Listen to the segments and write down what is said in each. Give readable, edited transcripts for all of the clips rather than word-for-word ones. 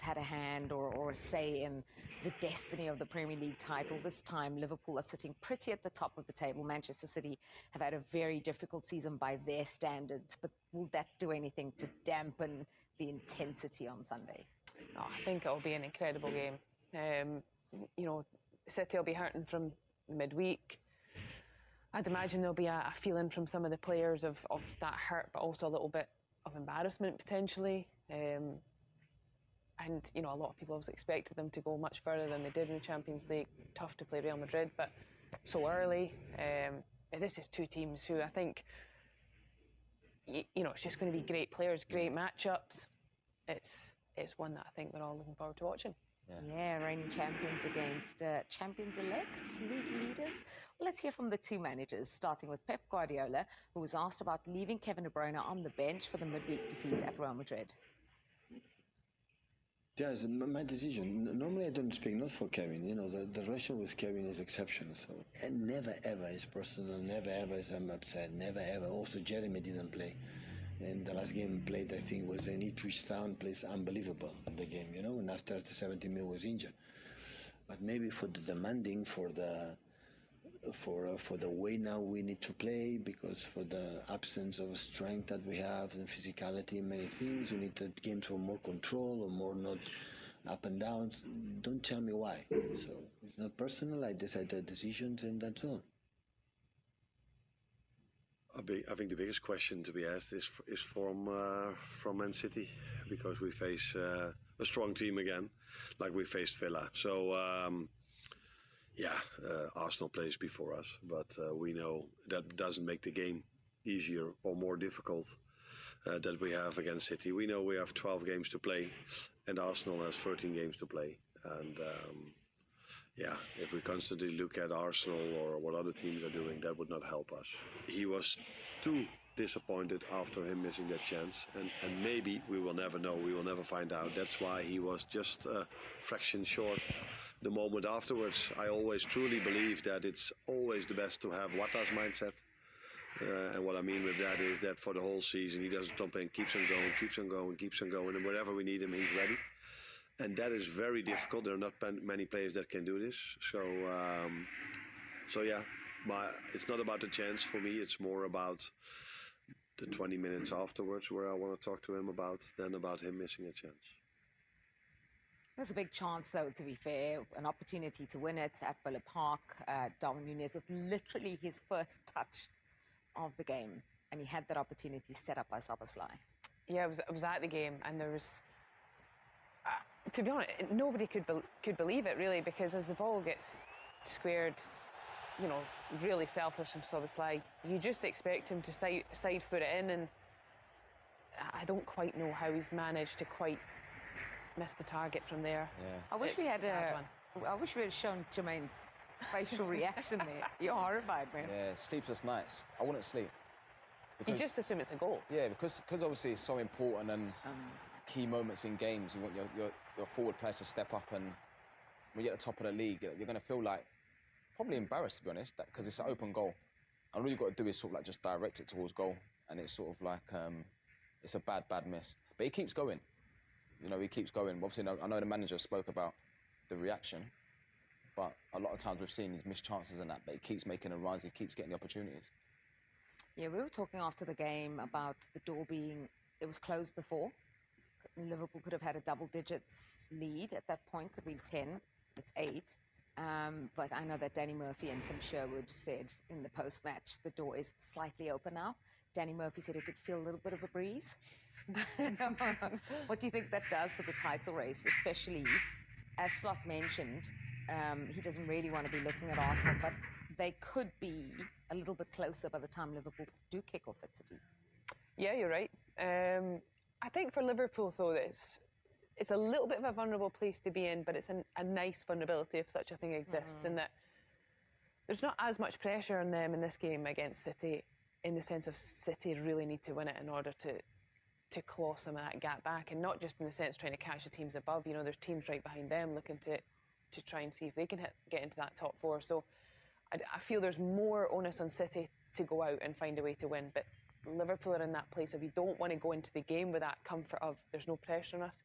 had a hand or a say in the destiny of the Premier League title. This time, Liverpool are sitting pretty at the top of the table. Manchester City have had a very difficult season by their standards, but will that do anything to dampen the intensity on Sunday? Oh, I think it'll be an incredible game. You know, City will be hurting from midweek. I'd imagine there'll be a feeling from some of the players of that hurt, but also a little bit of embarrassment potentially. And, you know, a lot of people have expected them to go much further than they did in the Champions League. Tough to play Real Madrid, but so early. This is two teams who I think, you know, it's just going to be great players, great matchups. It's one that I think we're all looking forward to watching. Yeah, reigning champions against champions-elect, league leaders. Well, let's hear from the two managers, starting with Pep Guardiola, who was asked about leaving Kevin De Bruyne on the bench for the midweek defeat at Real Madrid. Yeah, it's my decision. Normally I don't speak not for Kevin. You know, the relation with Kevin is exceptional. So, and never ever is personal, never ever is I'm upset, never ever. Also, Jeremy didn't play. And the last game he played, I think, was in Ipswich Town, plays unbelievable in the game, you know, and after the 70 minutes was injured. But maybe for the demanding, for the way now we need to play, because for the absence of strength that we have and physicality and many things, you need the games for more control or more not up and down. Don't tell me why. So it's not personal. I decided decisions and that's all. I think the biggest question to be asked is from Man City, because we face a strong team again, like we faced Villa. So Arsenal plays before us, but we know that doesn't make the game easier or more difficult that we have against City. We know we have 12 games to play, and Arsenal has 13 games to play, and if we constantly look at Arsenal or what other teams are doing, that would not help us. He was too disappointed after him missing that chance, and maybe we will never know, we will never find out. That's why he was just a fraction short the moment afterwards. I always truly believe that it's always the best to have Wata's mindset. And what I mean with that is that for the whole season, he doesn't stop and keeps on going, keeps on going, keeps on going, and wherever we need him, he's ready. And that is very difficult. There are not many players that can do this. So it's not about the chance for me. It's more about the 20 minutes afterwards where I want to talk to him about than about him missing a chance. There's a big chance, though, to be fair, an opportunity to win it at Villa Park. Darwin Núñez with literally his first touch of the game, and he had that opportunity set up by Szoboszlai. Yeah, I was at the game, and there was... to be honest, nobody could believe it, really, because as the ball gets squared, you know, really selfish from Szoboszlai, you just expect him to side foot it in, and I don't quite know how he's managed to quite miss the target from there. Yeah. I wish we had shown Jermaine's facial reaction there. You're horrified, man. Yeah, sleepless nights. I wouldn't sleep. You just assume it's a goal. Yeah, because obviously it's so important, and key moments in games, you want your forward players to step up, and when you're at the top of the league, you're going to feel like probably embarrassed, to be honest, because it's an open goal. And all you've got to do is sort of like just direct it towards goal, and it's sort of like it's a bad miss. But he keeps going. You know, he keeps going. Obviously, I know the manager spoke about the reaction, but a lot of times we've seen these missed chances and that, but he keeps making the runs, he keeps getting the opportunities. Yeah, we were talking after the game about the door it was closed before. Liverpool could have had a double digits lead at that point, could be 10, it's 8. But I know that Danny Murphy and Tim Sherwood said in the post-match the door is slightly open now. Danny Murphy said he could feel a little bit of a breeze. What do you think that does for the title race, especially, as Slot mentioned, he doesn't really want to be looking at Arsenal, but they could be a little bit closer by the time Liverpool do kick off at City. Yeah, you're right. I think for Liverpool, though, it's a little bit of a vulnerable place to be in, but it's a nice vulnerability if such a thing exists, in that there's not as much pressure on them in this game against City, in the sense of City really need to win it in order to claw some of that gap back, and not just in the sense trying to catch the teams above. You know, there's teams right behind them looking to try and see if they can get into that top 4. So I feel there's more onus on City to go out and find a way to win, but Liverpool are in that place of you don't want to go into the game with that comfort of there's no pressure on us.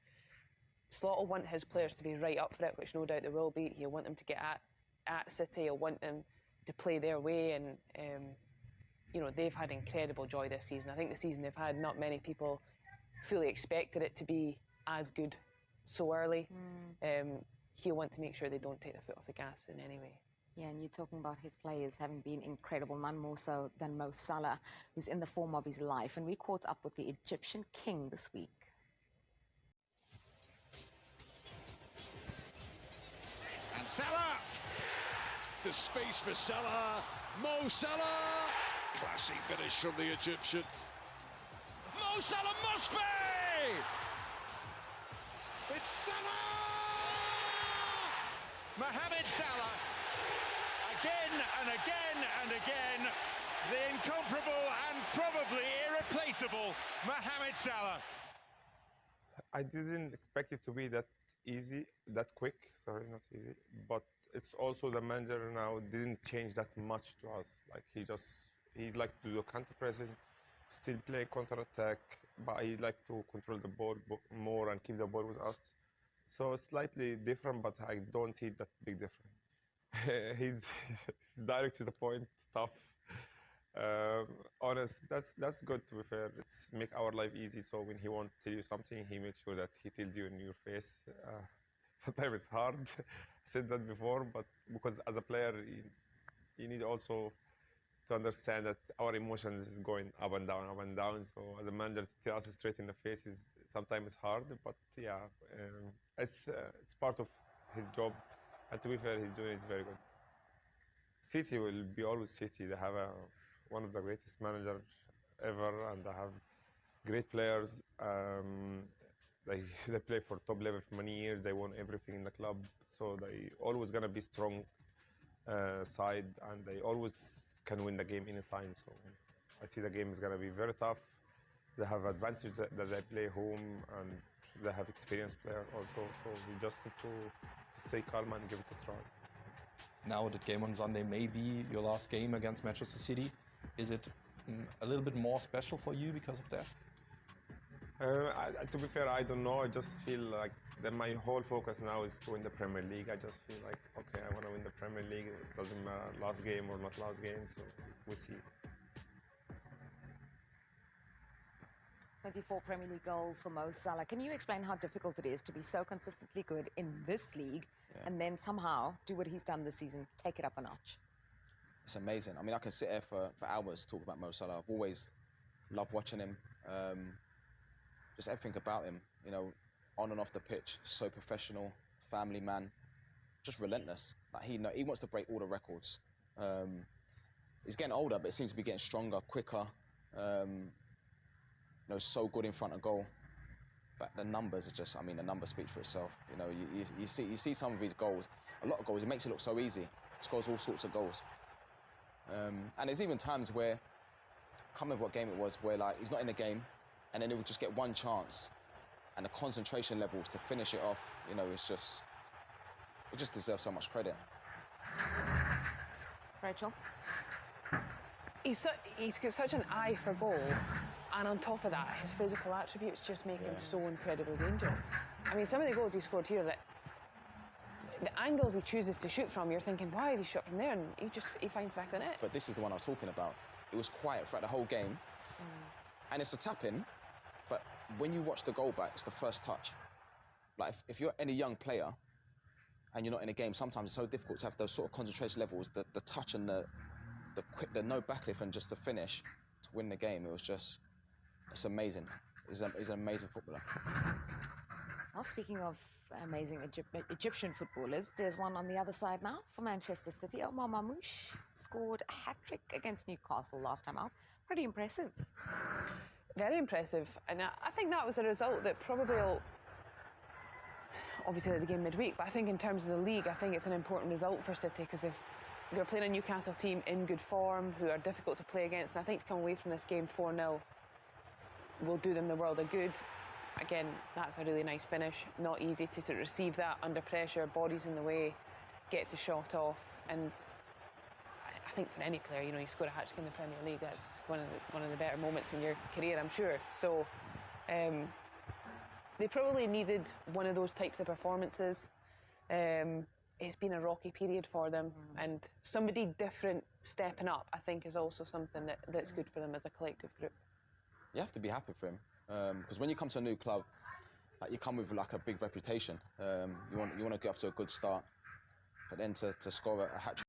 Slot will want his players to be right up for it, which no doubt there will be. He'll want them to get at City. He'll want them to play their way, and you know, they've had incredible joy this season. I think the season they've had, not many people fully expected it to be as good so early. He'll want to make sure they don't take the foot off the gas in any way. Yeah, and you're talking about his players having been incredible, none more so than Mo Salah, who's in the form of his life. And we caught up with the Egyptian king this week. And Salah! The space for Salah. Mo Salah! Classy finish from the Egyptian. Mo Salah must be! It's Salah! Mohamed Salah. Again and again and again. The incomparable and probably irreplaceable Mohamed Salah. I didn't expect it to be that easy, that quick. Sorry, not easy. But it's also the manager now didn't change that much to us. Like he liked to do counter pressing, still play counter attack, but he liked to control the ball more and keep the ball with us. So it's slightly different, but I don't see that big difference. He's direct to the point, tough, honest. That's good, to be fair. It's make our life easy. So when he wants to tell you something, he makes sure that he tells you in your face. Sometimes it's hard. I said that before, but because as a player, you need also to understand that our emotions is going up and down, up and down. So as a manager, to tell us straight in the face is sometimes hard. But yeah, it's part of his job. And to be fair, he's doing it very good. City will be always City. They have one of the greatest managers ever, and they have great players. They play for top level for many years. They won everything in the club, so they always gonna be strong side, and they always can win the game anytime. So I see the game is gonna be very tough. They have advantage that they play home, and they have experienced player also. So we just need to stay calm and give it a try. Now that game on Sunday may be your last game against Manchester City. Is it a little bit more special for you because of that? To be fair, I don't know. I just feel like that my whole focus now is to win the Premier League. I just feel like, okay, I want to win the Premier League. It doesn't matter last game or not last game, so we'll see. 24 Premier League goals for Mo Salah. Can you explain how difficult it is to be so consistently good in this league and then somehow do what he's done this season, take it up a notch? It's amazing. I mean, I can sit here for hours talking about Mo Salah. I've always loved watching him. Just everything about him, you know, on and off the pitch, so professional, family man, just relentless. Like he wants to break all the records. He's getting older, but it seems to be getting stronger, quicker. You know, so good in front of goal. But the numbers are just, I mean, the numbers speak for itself. You know, you see some of his goals, a lot of goals. It makes it look so easy. He scores all sorts of goals. And there's even times where, I can't remember what game it was, where like he's not in the game, and then he will just get one chance, and the concentration levels to finish it off, you know, it just deserves so much credit. Rachel? He's got such an eye for goal, and on top of that, his physical attributes just make him so incredibly dangerous. I mean, some of the goals he scored here, that the angles he chooses to shoot from, you're thinking, why have he shot from there? And he finds back the net. But this is the one I was talking about. It was quiet throughout the whole game, and it's a tap-in, but when you watch the goal back, it's the first touch. Like, if you're any young player and you're not in a game, sometimes it's so difficult to have those sort of concentration levels, the touch and the no backlift and just the finish to win the game. It's amazing. He's an amazing footballer. Well, speaking of amazing Egyptian footballers, there's one on the other side now for Manchester City. Omar Mamouche scored a hat-trick against Newcastle last time out. Pretty impressive. Very impressive. And I think that was a result that probably will, obviously the game midweek, but I think in terms of the league, I think it's an important result for City, because if they're playing a Newcastle team in good form, who are difficult to play against, and I think to come away from this game 4-0 will do them the world of good. Again, that's a really nice finish. Not easy to sort of receive that under pressure, body's in the way, gets a shot off, and I think for any player, you know, you score a hat-trick in the Premier League, that's one of the better moments in your career, I'm sure. So, They probably needed one of those types of performances. It's been a rocky period for them, and somebody different stepping up, I think, is also something that's good for them as a collective group. You have to be happy for him, because when you come to a new club, like, you come with like a big reputation. You want to get off to a good start, but then to score a hat-trick